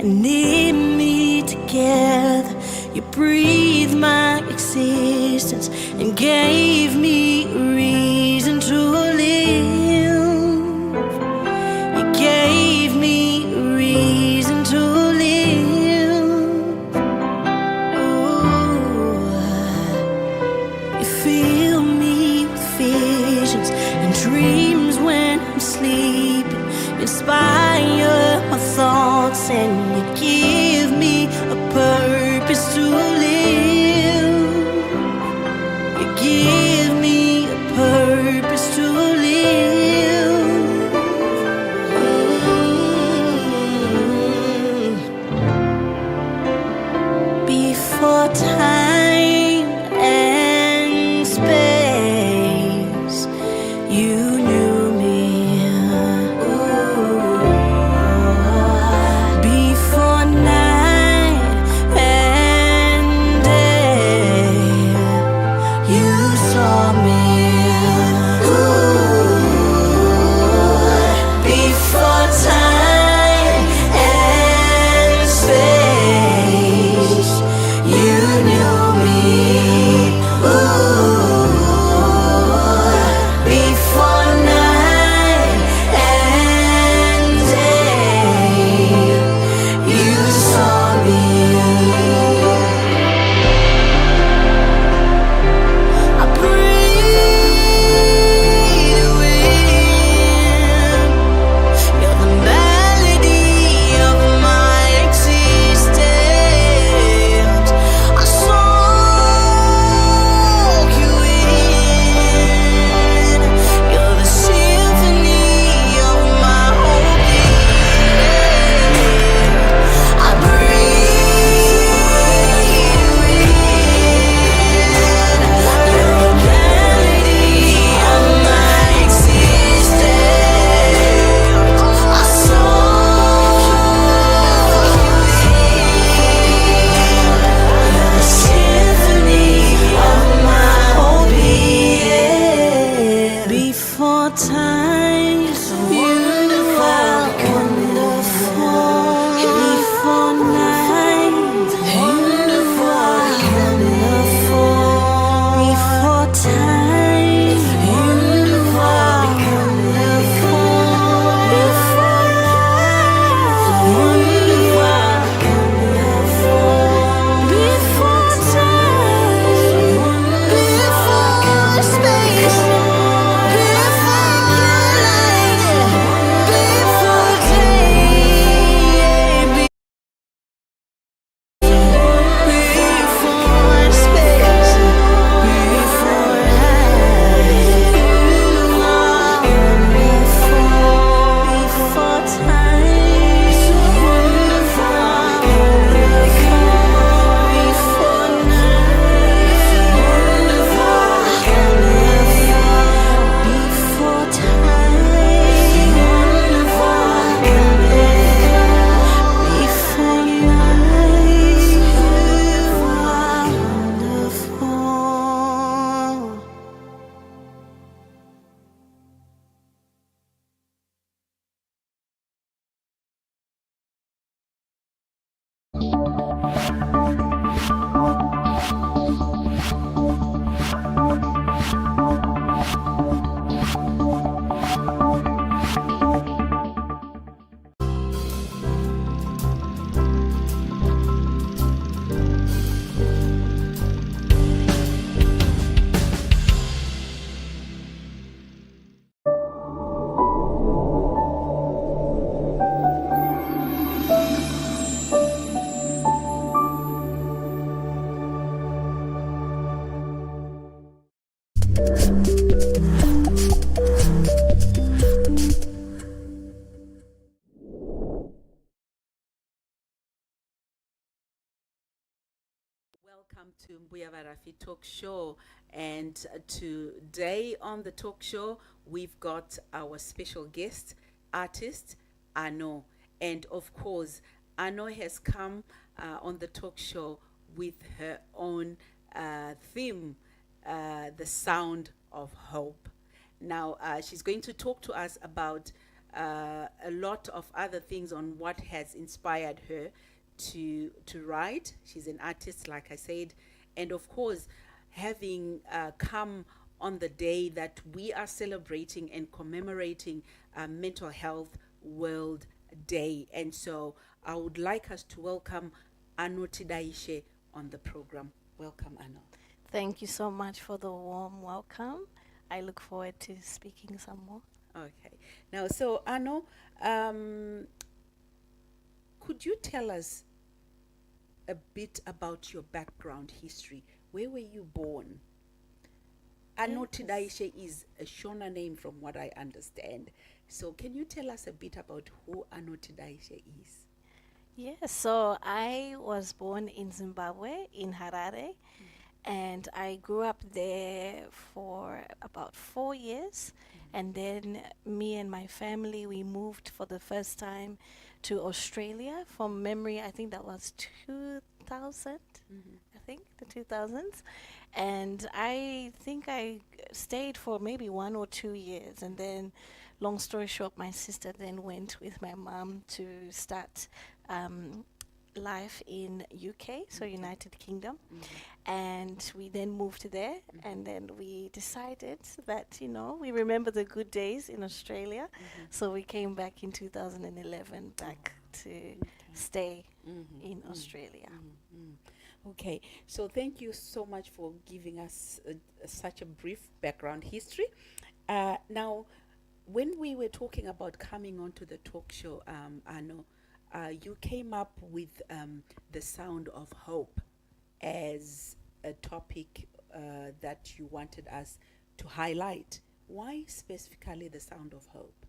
and knit me together. You breathed my existence and gave me a reason to live. You gave me a reason to live. Oh, you fill me with visions and dreams when I'm sleeping. You inspire my thoughts and you give me a purpose to live. You give me a purpose to live. Before time and space, you knew me. Before night and day, you saw me. Before time and space, you knew me. Before night and day, you saw me. I breathe you in. You're the melody of my existence. I soak you in. You're the symphony of my whole being. I breathe you in. You're the melody of my existence. I soak you in. You're the symphony of my whole being. Before time, you are wonderful. Before night, you are wonderful. Before time, you are wonderful. Before life, you are wonderful. Before time, before space, before light, before day, before space, before light, you are wonderful. Before time, you are wonderful. Before night, you are wonderful. Before time, you are wonderful. Before life, you are wonderful. Welcome to Mbuya vaRaphy Talk Show. And today on the talk show, we've got our special guest artist, Ano. And of course, Ano has come on the talk show with her own theme, the sound of hope. Now, she's going to talk to us about a lot of other things on what has inspired her to write. She's an artist, like I said, and of course, having come on the day that we are celebrating and commemorating Mental Health World Day. And so I would like us to welcome Ano Tidaishe on the program. Welcome, Ano. Thank you so much for the warm welcome. I look forward to speaking some more. Okay. Now, so Ano, could you tell us a bit about your background history? Where were you born? Ano Yes. Tidaishe is a Shona name from what I understand. So can you tell us a bit about who Ano Tidaishe is? Yes, so I was born in Zimbabwe, in Harare, and I grew up there for about 4 years. And then me and my family, we moved for the first time to Australia. From memory, I think that was 2000. I think the 2000s. And I think I stayed for maybe 1 or 2 years. And then, long story short, my sister then went with my mom to start um, life in UK, so Okay. United Kingdom. And we then moved there. And then we decided that, we remember the good days in Australia. So we came back in 2011 back to stay in Australia. Okay, so thank you so much for giving us such a brief background history. Now, when we were talking about coming onto the talk show, Ano, you came up with the sound of hope as a topic that you wanted us to highlight. Why specifically the sound of hope?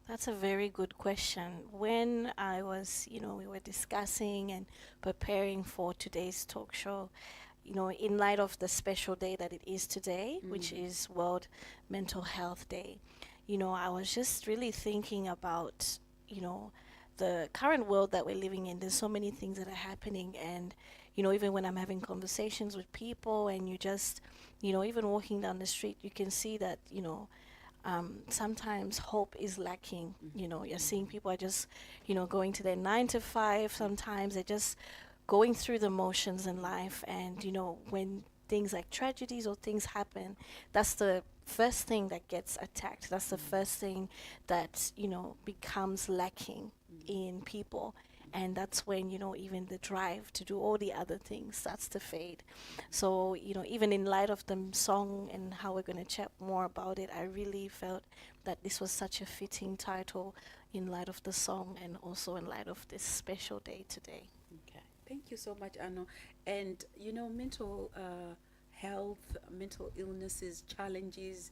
That's a very good question. When I was, we were discussing and preparing for today's talk show, in light of the special day that it is today, which is World Mental Health Day, I was just really thinking about, the current world that we're living in. There's so many things that are happening. And, even when I'm having conversations with people and you just, even walking down the street, you can see that, sometimes hope is lacking. You're seeing people are just, going to their 9 to 5. Sometimes they're just going through the motions in life. And, when things like tragedies or things happen, that's the first thing that gets attacked. That's the first thing that, becomes lacking in people. And that's when, even the drive to do all the other things starts to fade. So, even in light of the song and how we're going to chat more about it, I really felt that this was such a fitting title in light of the song and also in light of this special day today. Okay, thank you so much, Ano. And mental health, mental illnesses, challenges,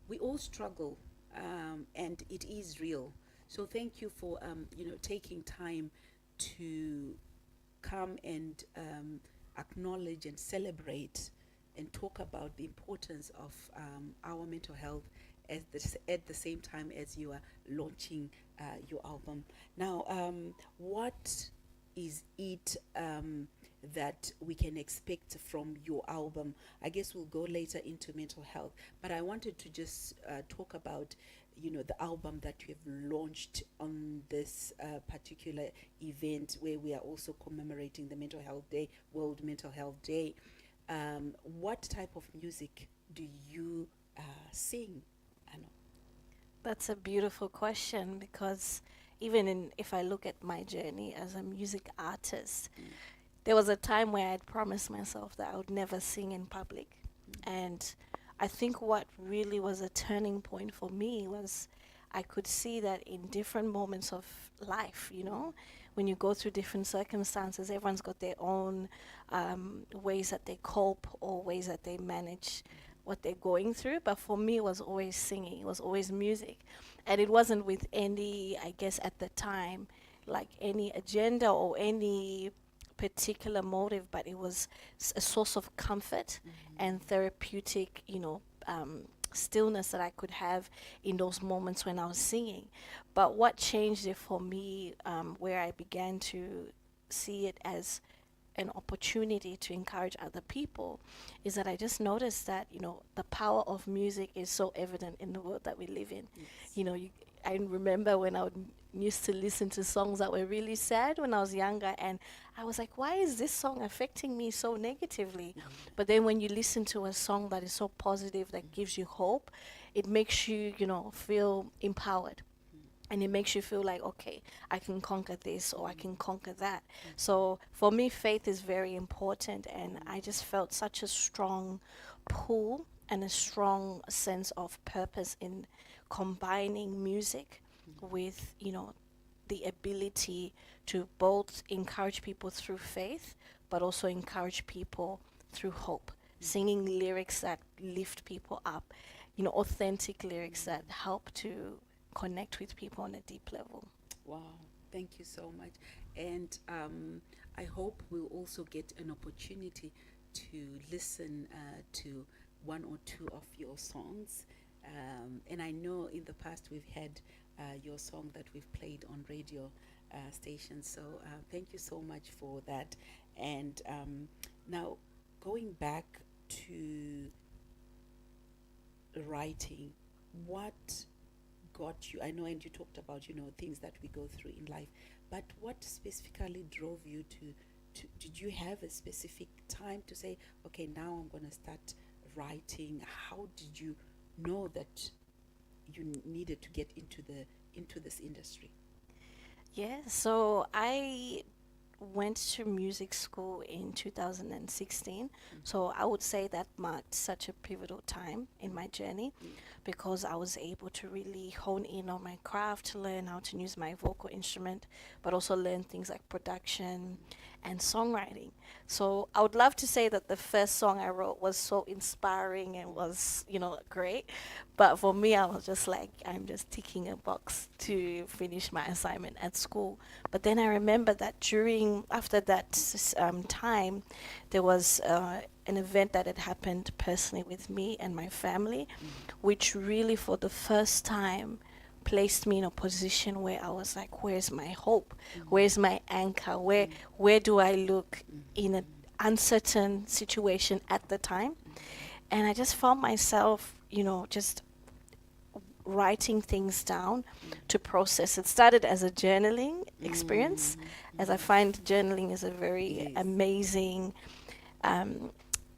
we all struggle, and it is real. So thank you for taking time to come and acknowledge and celebrate and talk about the importance of our mental health at the same time as you are launching your album. Now, what is it that we can expect from your album? I guess we'll go later into mental health, but I wanted to just talk about the album that you have launched on this particular event where we are also commemorating the mental health day, World Mental Health Day. What type of music do you sing, Ano? That's a beautiful question because if I look at my journey as a music artist, there was a time where I'd promised myself that I would never sing in public. And I think what really was a turning point for me was I could see that in different moments of life, when you go through different circumstances, everyone's got their own ways that they cope or ways that they manage what they're going through. But for me, it was always singing, it was always music. And it wasn't with any, I guess at the time, like any agenda or any particular motive, but it was a source of comfort and therapeutic, stillness that I could have in those moments when I was singing. But what changed it for me, where I began to see it as an opportunity to encourage other people, is that I just noticed that the power of music is so evident in the world that we live in. Yes. You know, you, I remember when I used to listen to songs that were really sad when I was younger, and I was like, why is this song affecting me so negatively? But then when you listen to a song that is so positive, that gives you hope, it makes you, feel empowered. And it makes you feel like, okay, I can conquer this or I can conquer that. So for me, faith is very important. And I just felt such a strong pull and a strong sense of purpose in combining music with, the ability to both encourage people through faith, but also encourage people through hope. Singing lyrics that lift people up, authentic lyrics that help to connect with people on a deep level. Wow, thank you so much. And I hope we'll also get an opportunity to listen to one or two of your songs. And I know in the past we've had your song that we've played on radio stations. So thank you so much for that. And now going back to writing, what got you? I know, and you talked about things that we go through in life, but what specifically drove you to did you have a specific time to say, okay, now I'm going to start writing? How did you know that you needed to get into this industry? Yeah, so I went to music school in 2016. So I would say that marked such a pivotal time in my journey because I was able to really hone in on my craft, to learn how to use my vocal instrument, but also learn things like production and songwriting. So I would love to say that the first song I wrote was so inspiring and was, great. But for me, I was just like, I'm just ticking a box to finish my assignment at school. But then I remember that after that time, there was an event that had happened personally with me and my family, which really, for the first time, placed me in a position where I was like, where's my hope? Where's my anchor? Where do I look in an uncertain situation at the time? And I just found myself, just writing things down to process. It started as a journaling experience, as I find journaling is a very Yes. amazing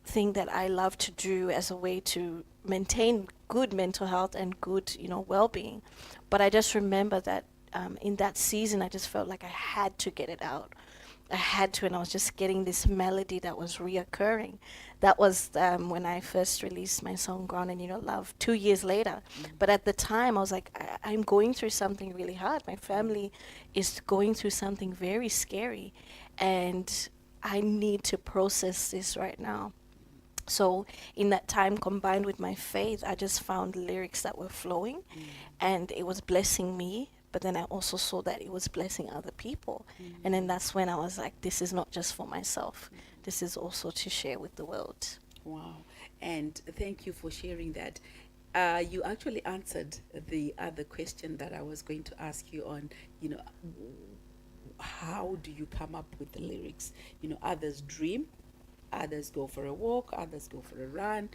thing that I love to do as a way to maintain good mental health and good, well-being. But I just remember that in that season, I just felt like I had to get it out. I had to, and I was just getting this melody that was reoccurring. That was when I first released my song Grounded in Your Love 2 years later. But at the time, I was like, I'm going through something really hard. My family is going through something very scary, and I need to process this right now. So in that time, combined with my faith, I just found lyrics that were flowing, and it was blessing me. But then I also saw that it was blessing other people. And then that's when I was like, this is not just for myself. This is also to share with the world. Wow. And thank you for sharing that. You actually answered the other question that I was going to ask you on, how do you come up with the lyrics? Others dream, others go for a walk, others go for a run,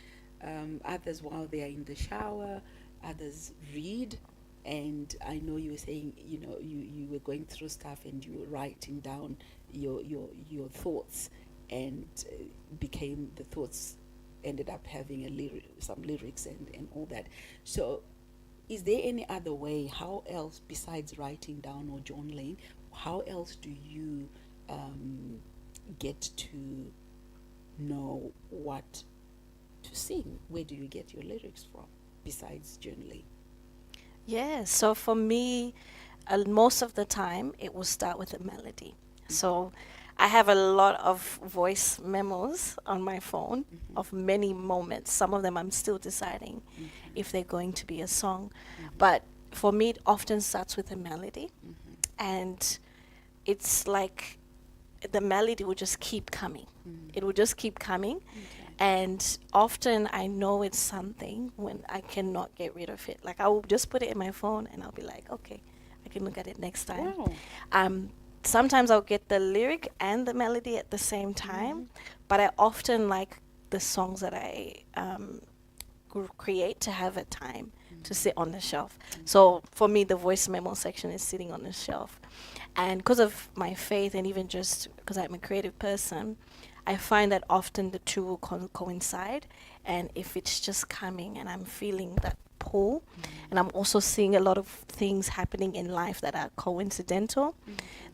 others while they are in the shower, others read. And I know you were saying, you were going through stuff and you were writing down your thoughts, and became the thoughts ended up having some lyrics and all that. So is there any other way? How else besides writing down or journaling? How else do you get to know what to sing? Where do you get your lyrics from besides journaling? Yeah, so for me, most of the time it will start with a melody. So I have a lot of voice memos on my phone of many moments. Some of them I'm still deciding if they're going to be a song. But for me, it often starts with a melody. And it's like the melody will just keep coming. It will just keep coming. Okay. And often I know it's something when I cannot get rid of it. Like I will just put it in my phone and I'll be like, okay, I can look at it next time. Wow. Sometimes I'll get the lyric and the melody at the same time, but I often like the songs that I create to have a time to sit on the shelf. So for me, the voice memo section is sitting on the shelf. And because of my faith, and even just because I'm a creative person, I find that often the two will coincide. And if it's just coming and I'm feeling that pull, and I'm also seeing a lot of things happening in life that are coincidental,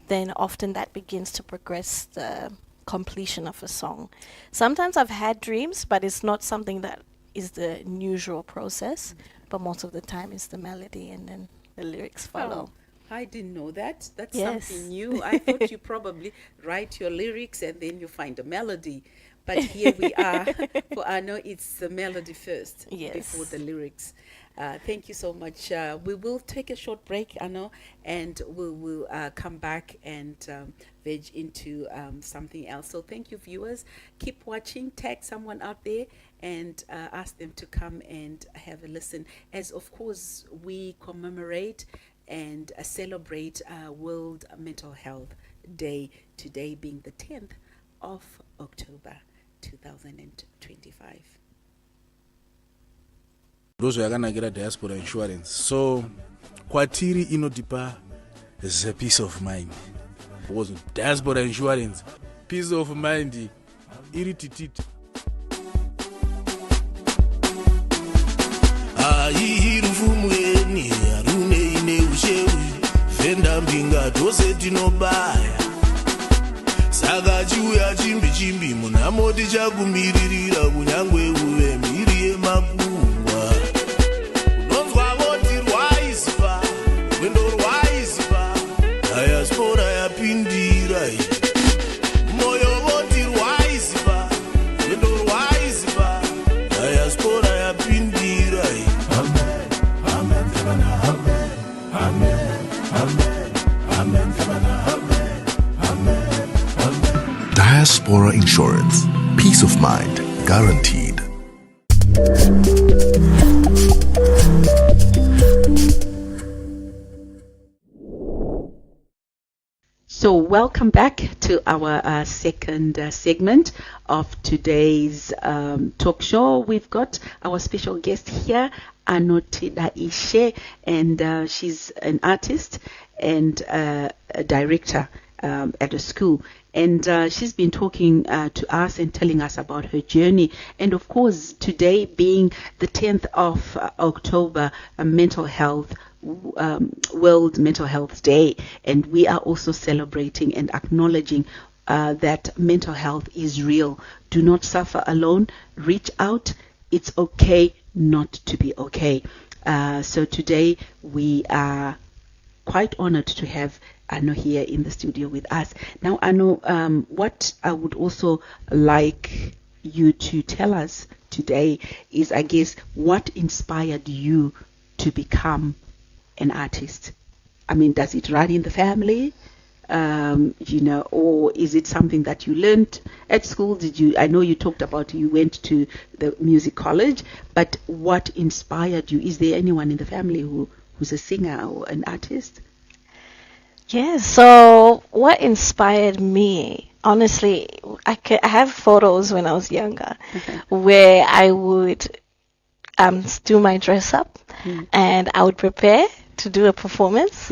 then often that begins to progress the completion of a song. Sometimes I've had dreams, but it's not something that is the usual process. But most of the time it's the melody and then the lyrics follow. Oh, I didn't know that. That's Yes. something new. I thought you probably write your lyrics and then you find a melody. But here we are. For Ano, it's the melody first before Yes. the lyrics. Thank you so much. We will take a short break, Ano, and we will come back and veg into something else. So thank you, viewers. Keep watching. Tag someone out there and ask them to come and have a listen. As, of course, we commemorate and celebrate World Mental Health Day, today being the 10th of October 2025. Ndozvo yakanakira diaspora insurance. So kwatiri inotipa the peace of mind. Because diaspora insurance, peace of mind iri tititi. Irufumweni arune ine ushewi venda mbinga tose tinobaya saka chiuya chimbi munamoti chakumiririra kunyangwe uve mhiri yemakungwa unonzwa voti rwaisipa rwendo rwaisipa diaspora yapindira moyo voti rwaisipa rwendo rwaisipa diaspora yapindira. Diaspora Insurance. Peace of mind guaranteed. So welcome back to our second segment of today's talk show. We've got our special guest here, Ano Ishe, and she's an artist and a director at a school. And she's been talking to us and telling us about her journey. And of course, today being the 10th of October, mental health, World Mental Health Day. And we are also celebrating and acknowledging that mental health is real. Do not suffer alone. Reach out. It's okay not to be okay. So today we are quite honored to have Ano here in the studio with us. Now, Ano, what I would also like you to tell us today is, I guess, what inspired you to become an artist? I mean, does it run in the family? Or is it something that you learned at school? I know you talked about you went to the music college, but what inspired you? Is there anyone in the family who's a singer or an artist? Yeah, so what inspired me, honestly, I have photos when I was younger where I would do my dress up and I would prepare to do a performance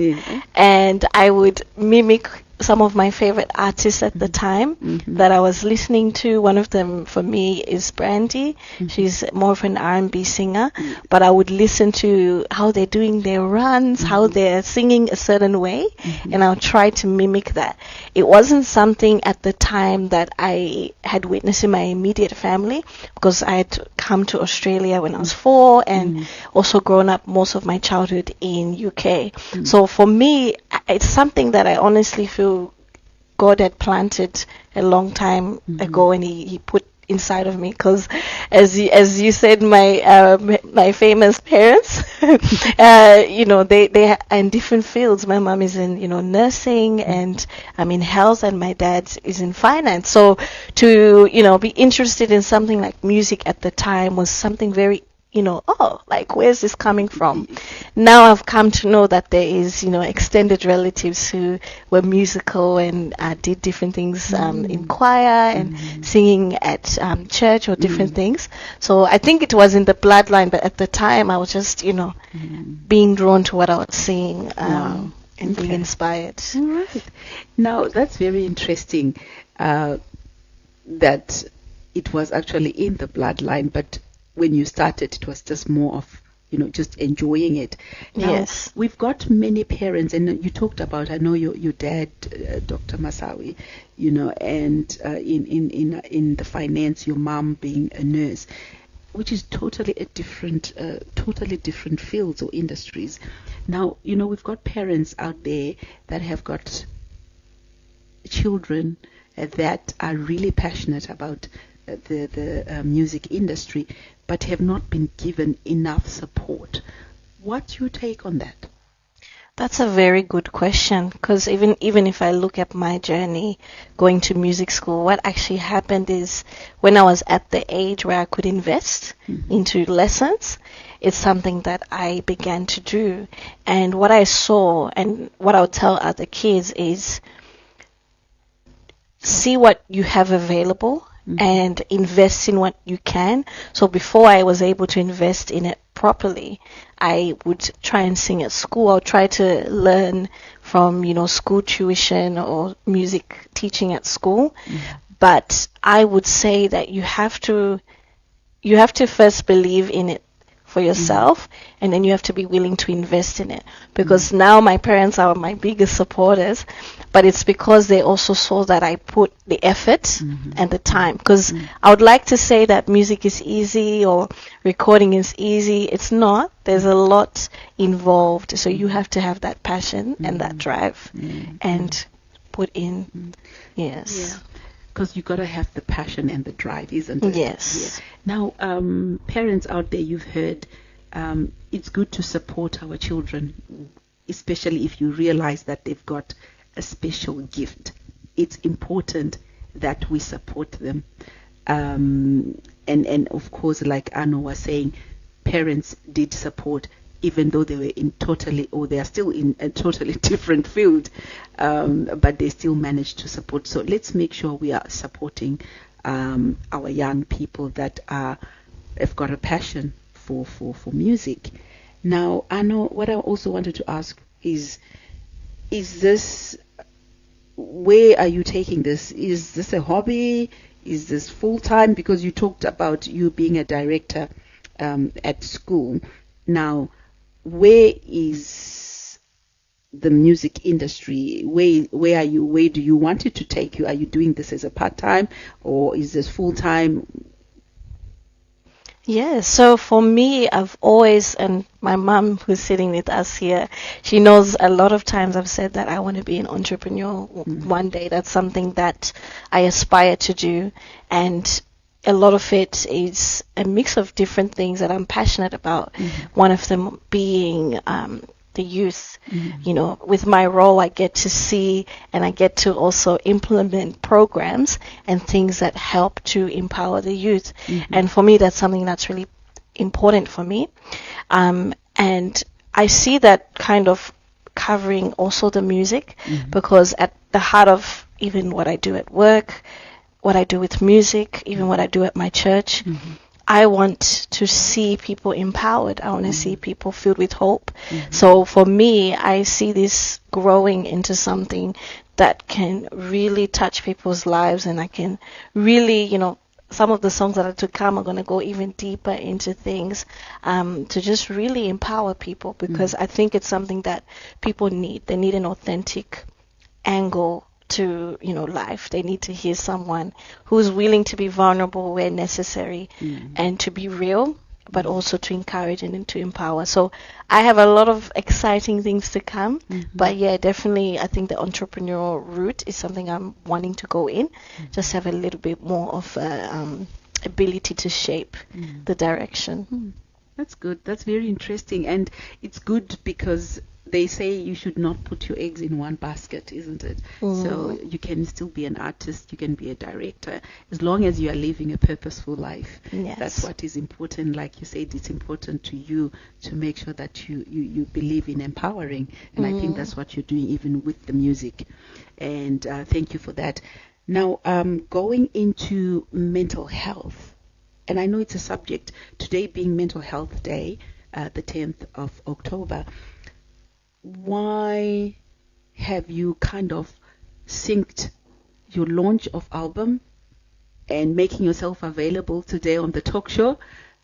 and I would mimic some of my favorite artists at the time that I was listening to. One of them for me is Brandy. She's more of an R&B singer, but I would listen to how they're doing their runs, how they're singing a certain way, and I'll try to mimic that. It wasn't something at the time that I had witnessed in my immediate family, because I had come to Australia when I was 4 and also grown up most of my childhood in UK. So for me, it's something that I honestly feel God had planted a long time ago, and he put inside of me, because as you said, my famous parents they are in different fields. My mom is in nursing, and I'm in health, and my dad is in finance. So to be interested in something like music at the time was something very oh, like, where's this coming from? Now I've come to know that there is, extended relatives who were musical and did different things in choir and singing at church or different things. So I think it was in the bloodline, but at the time I was just, being drawn to what I was seeing and being inspired. All right. Now, that's very interesting that it was actually in the bloodline, but when you started, it was just more of, just enjoying it. Now, Yes. we've got many parents, and you talked about, I know your dad, Dr. Masawi, and in the finance, your mom being a nurse, which is totally different fields or industries. Now, we've got parents out there that have got children that are really passionate about the music industry, but have not been given enough support. What's your take on that? That's a very good question, because even if I look at my journey going to music school, what actually happened is when I was at the age where I could invest into lessons, it's something that I began to do. And what I saw and what I would tell other kids is see what you have available and invest in what you can. So before I was able to invest in it properly, I would try and sing at school. I'll try to learn from, school tuition or music teaching at school. But I would say that you have to first believe in it for yourself, and then you have to be willing to invest in it. Because now my parents are my biggest supporters, but it's because they also saw that I put the effort and the time. Because I would like to say that music is easy or recording is easy. It's not. There's a lot involved. So you have to have that passion and that drive and put in. Yes. Yeah. Because you got to have the passion and the drive, isn't it? Yes. Yeah. Now, parents out there, you've heard, it's good to support our children, especially if you realize that they've got a special gift. It's important that we support them. And of course, like Ano was saying, parents did support, even though they were they are still in a totally different field, but they still managed to support. So let's make sure we are supporting our young people that have got a passion for music. Now, Ano, what I also wanted to ask is this, where are you taking this? Is this a hobby? Is this full-time? Because you talked about you being a director at school. Now, where is the music industry? Where are you? Where do you want it to take you? Are you doing this as a part-time, or is this full-time? Yeah, so for me, I've always, and my mom who's sitting with us here, she knows a lot of times I've said that I want to be an entrepreneur one day. That's something that I aspire to do. And a lot of it is a mix of different things that I'm passionate about. One of them being the youth. With my role, I get to see and I get to also implement programs and things that help to empower the youth. And for me, that's something that's really important for me. And I see that kind of covering also the music, because at the heart of even what I do at work, what I do with music, even what I do at my church, I want to see people empowered. I want to see people filled with hope. So for me, I see this growing into something that can really touch people's lives, and I can really, some of the songs that are to come are going to go even deeper into things to just really empower people, because I think it's something that people need. They need an authentic angle to life. They need to hear someone who's willing to be vulnerable where necessary and to be real, but also to encourage and to empower. So I have a lot of exciting things to come, but yeah, definitely I think the entrepreneurial route is something I'm wanting to go in, just have a little bit more of ability to shape the direction. That's good. That's very interesting, and it's good because they say you should not put your eggs in one basket, isn't it? So you can still be an artist, you can be a director, as long as you are living a purposeful life. Yes. That's what is important. Like you said, it's important to you to make sure that you believe in empowering. And I think that's what you're doing even with the music. And thank you for that. Now, going into mental health, and I know it's a subject, today being Mental Health Day, the 10th of October. Why have you kind of synced your launch of album and making yourself available today on the talk show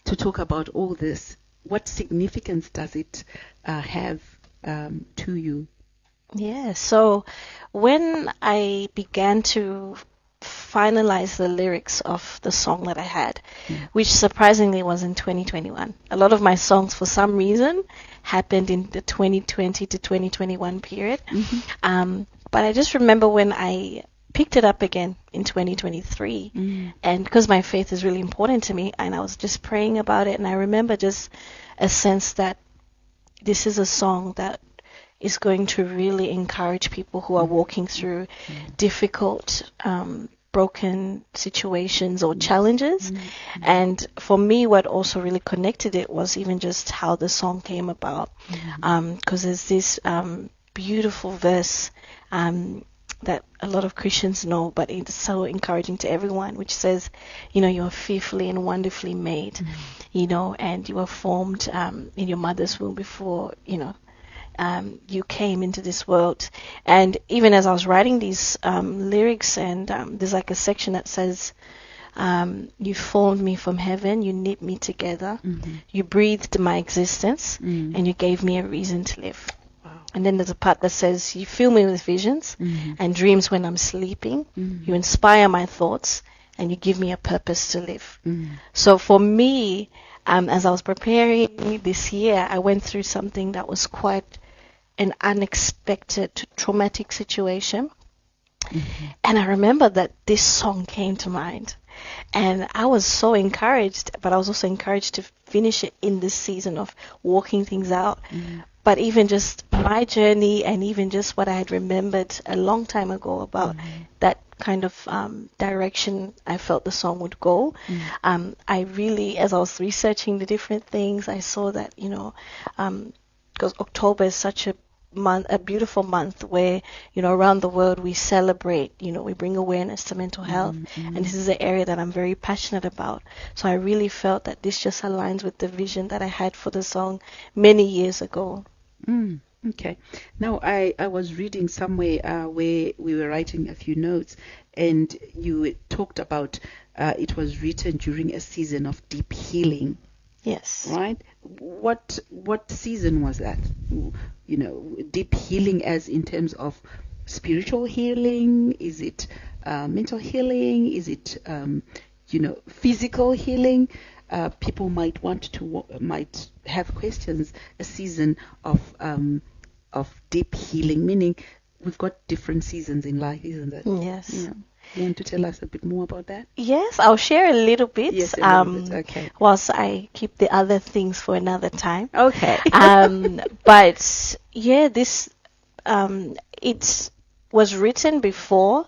to talk about all this? What significance does it have to you? Yeah, so when I began to finalize the lyrics of the song that I had, which surprisingly was in 2021. A lot of my songs, for some reason, happened in the 2020 to 2021 period. But I just remember when I picked it up again in 2023, and because my faith is really important to me, and I was just praying about it, and I remember just a sense that this is a song that is going to really encourage people who are walking through difficult, broken situations or challenges. And for me, what also really connected it was even just how the song came about. Because there's this beautiful verse that a lot of Christians know, but it's so encouraging to everyone, which says, you know, you're fearfully and wonderfully made, you know, and you were formed in your mother's womb before, you know, you came into this world. And even as I was writing these lyrics, and there's like a section that says, you formed me from heaven, you knit me together, you breathed my existence, and you gave me a reason to live. And then there's a part that says, you fill me with visions and dreams when I'm sleeping, you inspire my thoughts, and you give me a purpose to live. So for me, as I was preparing this year, I went through something that was quite an unexpected traumatic situation. And I remember that this song came to mind. And I was so encouraged, but I was also encouraged to finish it in this season of walking things out. But even just my journey, and even just what I had remembered a long time ago about that kind of direction I felt the song would go. I really, as I was researching the different things, I saw that, you know, because October is such a month, a beautiful month where, you know, around the world we celebrate, you know, we bring awareness to mental health, and this is an area that I'm very passionate about. So I really felt that this just aligns with the vision that I had for the song many years ago. Okay. Now, I was reading somewhere where we were writing a few notes, and you talked about it was written during a season of deep healing. Yes. Right? What season was that? You know, deep healing as in terms of spiritual healing? Is it mental healing? Is it, you know, physical healing? People might might have questions. A season of deep healing, meaning we've got different seasons in life, isn't it? Yes. Yeah. You want to tell us a bit more about that? Yes, I'll share a little bit. Yes, a little bit. Okay. Whilst I keep the other things for another time. Okay. But yeah, this it was written before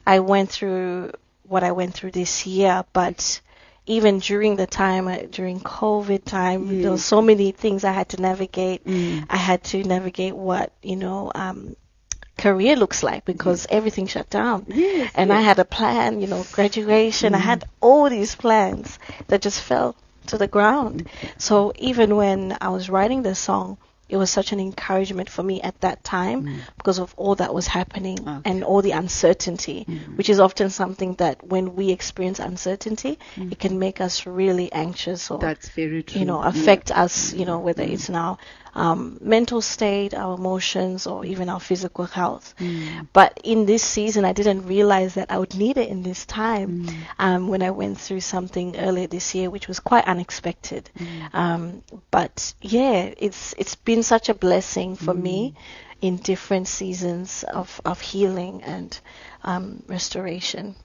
I went through what I went through this year, but even during the time, during COVID time, there were so many things I had to navigate. I had to navigate what, you know, career looks like, because everything shut down. And I had a plan, you know, graduation. I had all these plans that just fell to the ground. So even when I was writing the song, it was such an encouragement for me at that time because of all that was happening and all the uncertainty, which is often something that when we experience uncertainty, it can make us really anxious, or that's very true. You know, affect us, you know, whether it's now mental state, our emotions, or even our physical health. But in this season, I didn't realize that I would need it in this time when I went through something earlier this year, which was quite unexpected. But yeah, it's been such a blessing for me in different seasons of healing and restoration.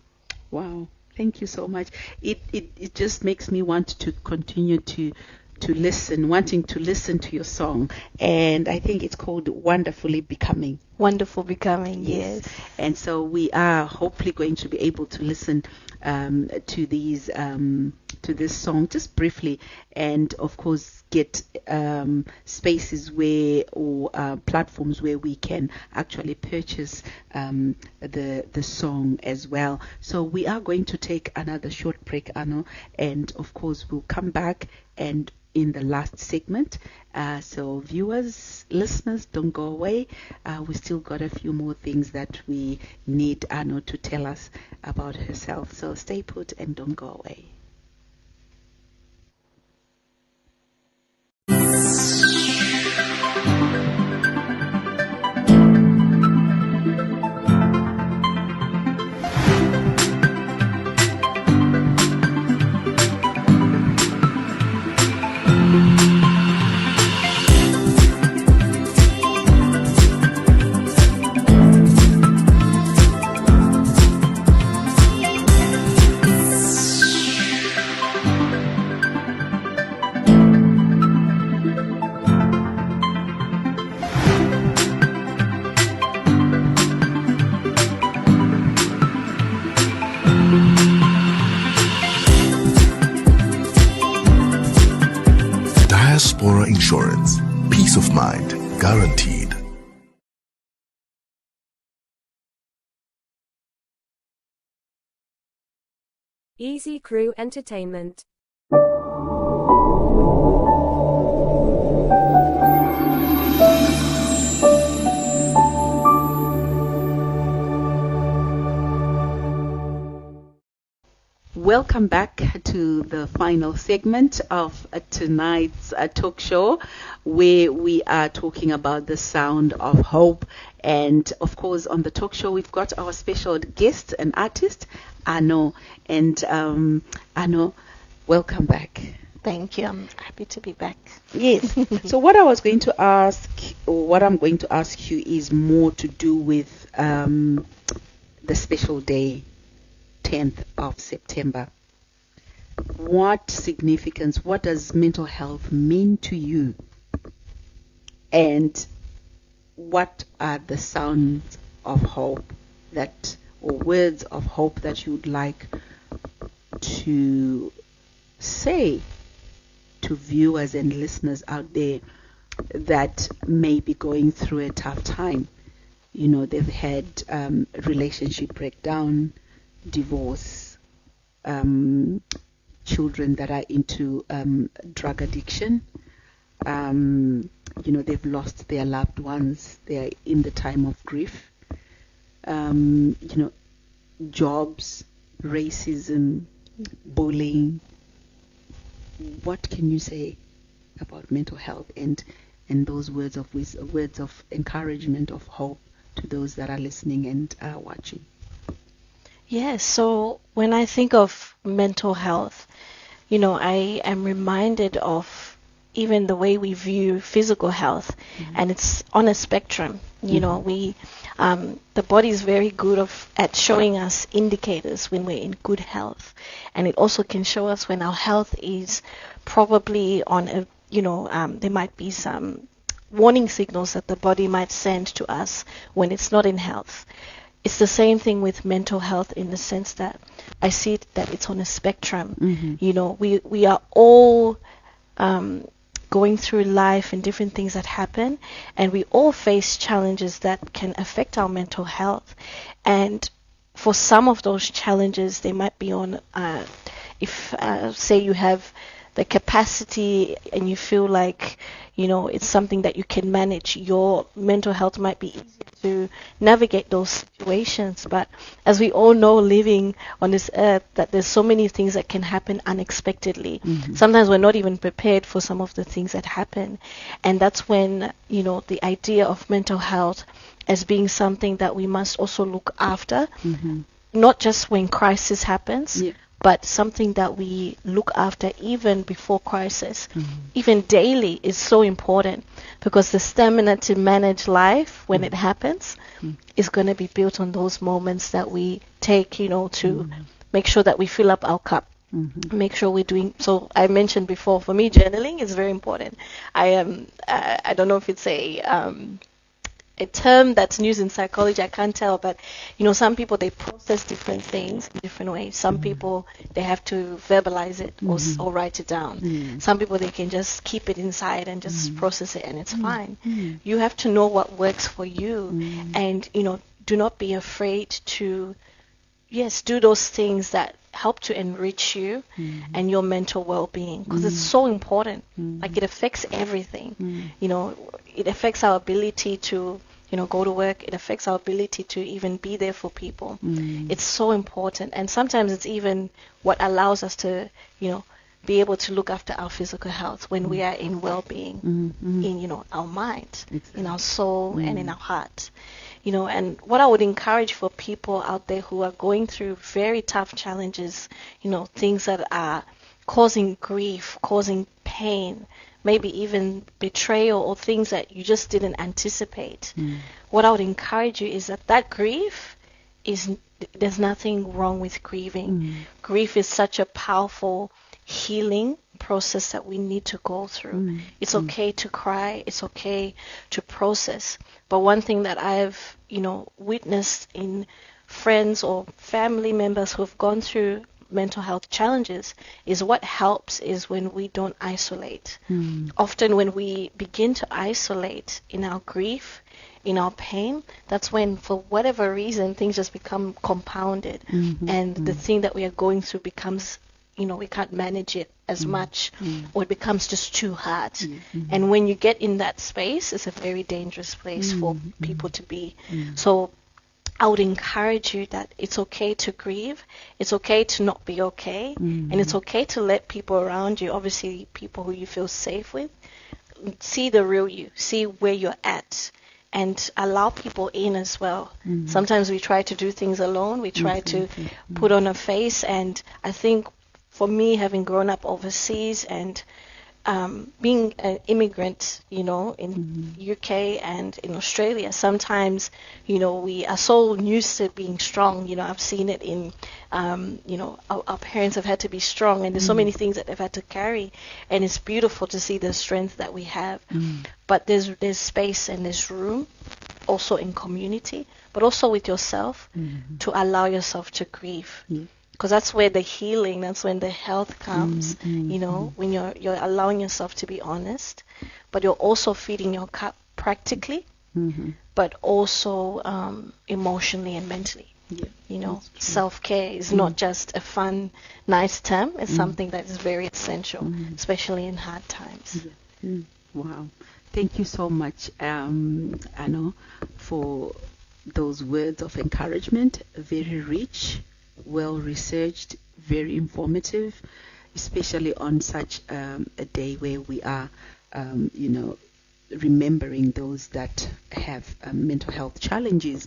Wow. Thank you so much. It just makes me want to continue to to listen, wanting to listen to your song, and I think it's called Wonderfully Becoming. Wonderful Becoming, yes. And so we are hopefully going to be able to listen to this song just briefly, and of course get spaces where or platforms where we can actually purchase the song as well. So we are going to take another short break, Ano, and of course we'll come back and in the last segment. So viewers, listeners, don't go away. We still got a few more things that we need Ano to tell us about herself. So stay put and don't go away. Diaspora Insurance. Peace of mind guaranteed. Easy Crew Entertainment. Welcome back to the final segment of tonight's talk show, where we are talking about the sound of hope. And of course, on the talk show, we've got our special guest, an artist, Ano. And Ano, welcome back. Thank you. I'm happy to be back. Yes. So what I was going to ask, or what I'm going to ask you, is more to do with the special day, 10th of September. What significance, what does mental health mean to you? And what are the sounds of hope that, or words of hope that you would like to say to viewers and listeners out there that may be going through a tough time? You know, they've had relationship breakdown, divorce, children that are into drug addiction. You know, they've lost their loved ones. They are in the time of grief. You know, jobs, racism, bullying. What can you say about mental health and those words of encouragement, of hope to those that are listening and watching? Yes, so when I think of mental health, you know, I am reminded of even the way we view physical health, and it's on a spectrum. You know, we the body is very good at showing us indicators when we're in good health, and it also can show us when our health is probably on a, you know, there might be some warning signals that the body might send to us when it's not in health. It's the same thing with mental health, in the sense that I see it that it's on a spectrum. You know, we are all going through life and different things that happen, and we all face challenges that can affect our mental health. And for some of those challenges, they might be on, if say you have the capacity and you feel like, you know, it's something that you can manage, your mental health might be easier to navigate those situations. But as we all know, living on this earth, that there's so many things that can happen unexpectedly. Sometimes we're not even prepared for some of the things that happen. And that's when, you know, the idea of mental health as being something that we must also look after, not just when crisis happens, but something that we look after even before crisis. Even daily is so important, because the stamina to manage life when it happens is going to be built on those moments that we take, you know, to make sure that we fill up our cup Make sure we're doing. So I mentioned before, for me, journaling is very important. I don't know if it's a term that's used in psychology. I can't tell, but some people, they process different things in different ways. Some people, they have to verbalize it or write it down. Some people, they can just keep it inside and just process it, and it's fine. You have to know what works for you, and do not be afraid to do those things that help to enrich you and your mental well-being, because it's so important. Like, it affects everything. It affects our ability to go to work. It affects our ability to even be there for people. It's so important, and sometimes it's even what allows us to be able to look after our physical health when we are in well-being, in our mind, in our soul, and in our heart. And what I would encourage for people out there who are going through very tough challenges, things that are causing grief, causing pain, maybe even betrayal, or things that you just didn't anticipate. What I would encourage you is that grief there's nothing wrong with grieving. Grief is such a powerful healing process that we need to go through. It's okay to cry. It's okay to process. But one thing that I've, witnessed in friends or family members who have gone through mental health challenges is what helps is when we don't isolate. Often when we begin to isolate in our grief, in our pain, that's when, for whatever reason, things just become compounded, and the thing that we are going through becomes, we can't manage it as much, or it becomes just too hard. And when you get in that space, it's a very dangerous place for people to be. So I would encourage you that it's okay to grieve, it's okay to not be okay, and it's okay to let people around you, obviously people who you feel safe with, see the real you, see where you're at, and allow people in as well. Sometimes we try to do things alone, we try to put on a face, and I think for me, having grown up overseas and being an immigrant, in UK and in Australia, sometimes, we are so used to being strong. I've seen it in, our parents have had to be strong, and there's so many things that they've had to carry, and it's beautiful to see the strength that we have. But there's space and there's room also in community, but also with yourself to allow yourself to grieve. Because that's where the healing, that's when the health comes, when you're allowing yourself to be honest, but you're also feeding your cup practically, but also emotionally and mentally. Self-care is not just a fun, nice term. It's something that is very essential, especially in hard times. Wow. Thank you so much, Ano, for those words of encouragement. Very rich, well-researched, very informative, especially on such a day where we are, remembering those that have mental health challenges,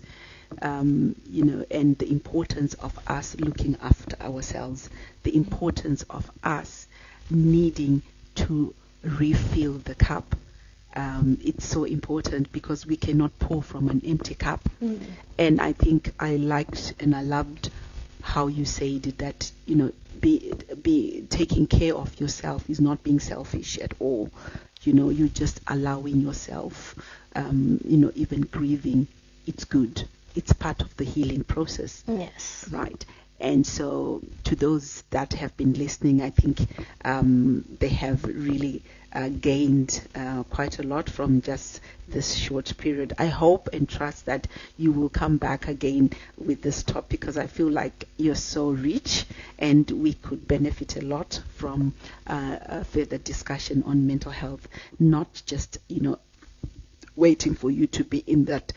and the importance of us looking after ourselves, the importance of us needing to refill the cup. It's so important because we cannot pour from an empty cup. And I think I liked and I loved how you said that, be taking care of yourself is not being selfish at all. You're just allowing yourself, even grieving, it's good. It's part of the healing process. Yes. Right. And so to those that have been listening, I think they have really gained quite a lot from just this short period. I hope and trust that you will come back again with this topic, because I feel like you're so rich and we could benefit a lot from a further discussion on mental health, not just, waiting for you to be in that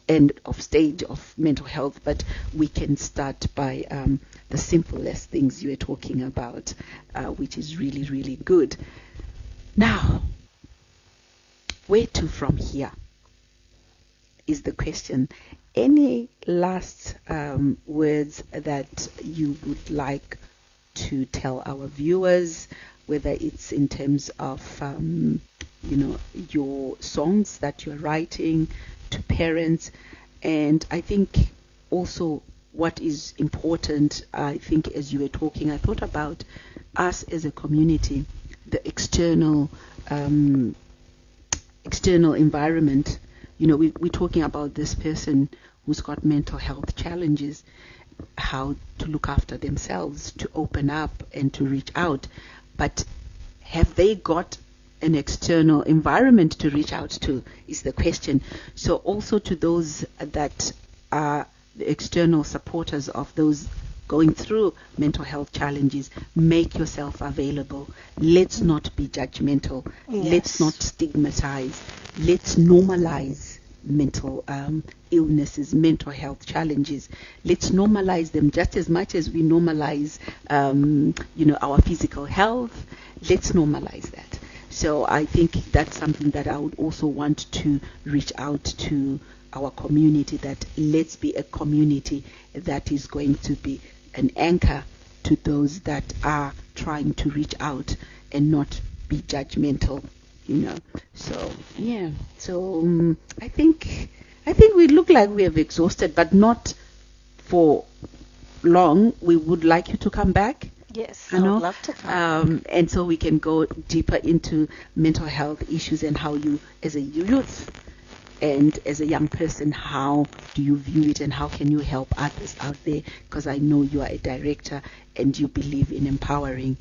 end of stage of mental health, but we can start by the simplest things you were talking about, which is really, really good. Now, where to from here is the question. Any last words that you would like to tell our viewers, whether it's in terms of your songs that you're writing to parents, and I think also what is important, I think, as you were talking, I thought about us as a community, the external environment. We're talking about this person who's got mental health challenges, how to look after themselves, to open up and to reach out. But have they got an external environment to reach out to is the question. So also to those that are the external supporters of those going through mental health challenges, make yourself available. Let's not be judgmental. Yes. Let's not stigmatize. Let's normalize mental illnesses, mental health challenges. Let's normalize them just as much as we normalize, our physical health. Let's normalize that. So I think that's something that I would also want to reach out to our community, that let's be a community that is going to be an anchor to those that are trying to reach out and not be judgmental, So, yeah. So I think we look like we have exhausted, but not for long. We would like you to come back. Yes, I I know. would love to come. And so we can go deeper into mental health issues and how you, as a youth and as a young person, how do you view it and how can you help others out there? Because I know you are a director and you believe in empowering.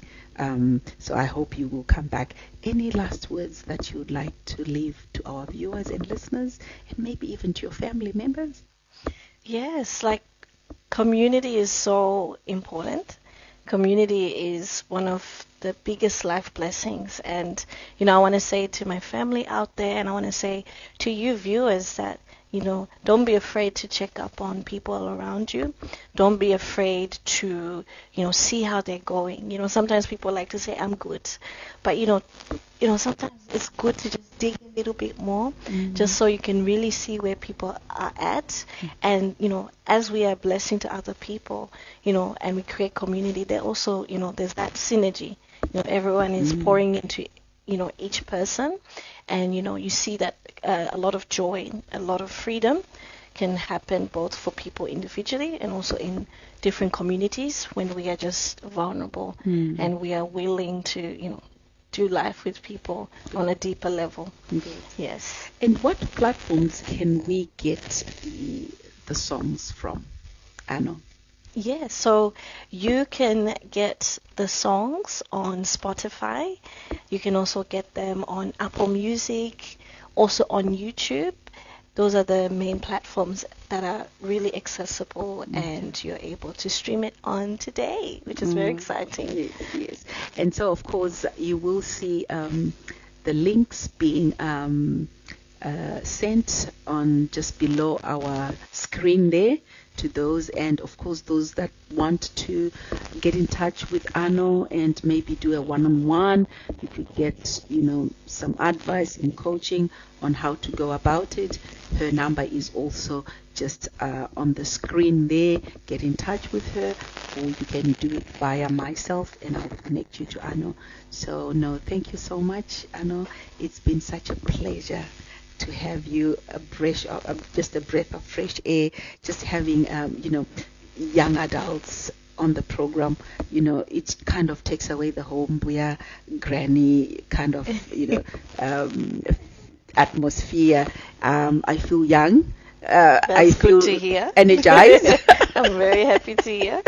So I hope you will come back. Any last words that you would like to leave to our viewers and listeners, and maybe even to your family members? Yes, like community is so important. Community is one of the biggest life blessings. And, I want to say to my family out there, and I want to say to you viewers that, don't be afraid to check up on people around you. Don't be afraid to, see how they're going. Sometimes people like to say, I'm good. But, sometimes it's good to just dig a little bit more, just so you can really see where people are at. And, as we are a blessing to other people, and we create community, there also, there's that synergy. Everyone is pouring into, each person. And, you see that a lot of joy, a lot of freedom can happen both for people individually and also in different communities when we are just vulnerable and we are willing to, do life with people on a deeper level. Yes. And what platforms can we get the songs from, Ano? Yeah, so you can get the songs on Spotify. You can also get them on Apple Music, also on YouTube. Those are the main platforms that are really accessible, and you're able to stream it on today, which is very exciting. Yes. And so, of course, you will see the links being sent on just below our screen there to those, and of course those that want to get in touch with Ano and maybe do a one-on-one, you could get some advice and coaching on how to go about it. Her number is also just on the screen there. Get in touch with her, or you can do it via myself and I'll connect you to Ano. So no, thank you so much, Ano. It's been such a pleasure to have you, just a breath of fresh air, just having young adults on the program. It kind of takes away the whole Mbuya granny kind of atmosphere. I feel young. I feel good to hear. Energized. I'm very happy to hear.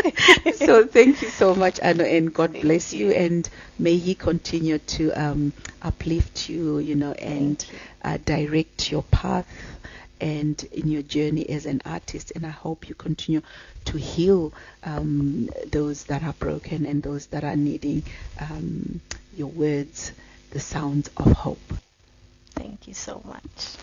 So thank you so much, Ano, and God bless you, and may He continue to uplift you, and direct your path and in your journey as an artist. And I hope you continue to heal those that are broken and those that are needing your words, the sounds of hope. Thank you so much.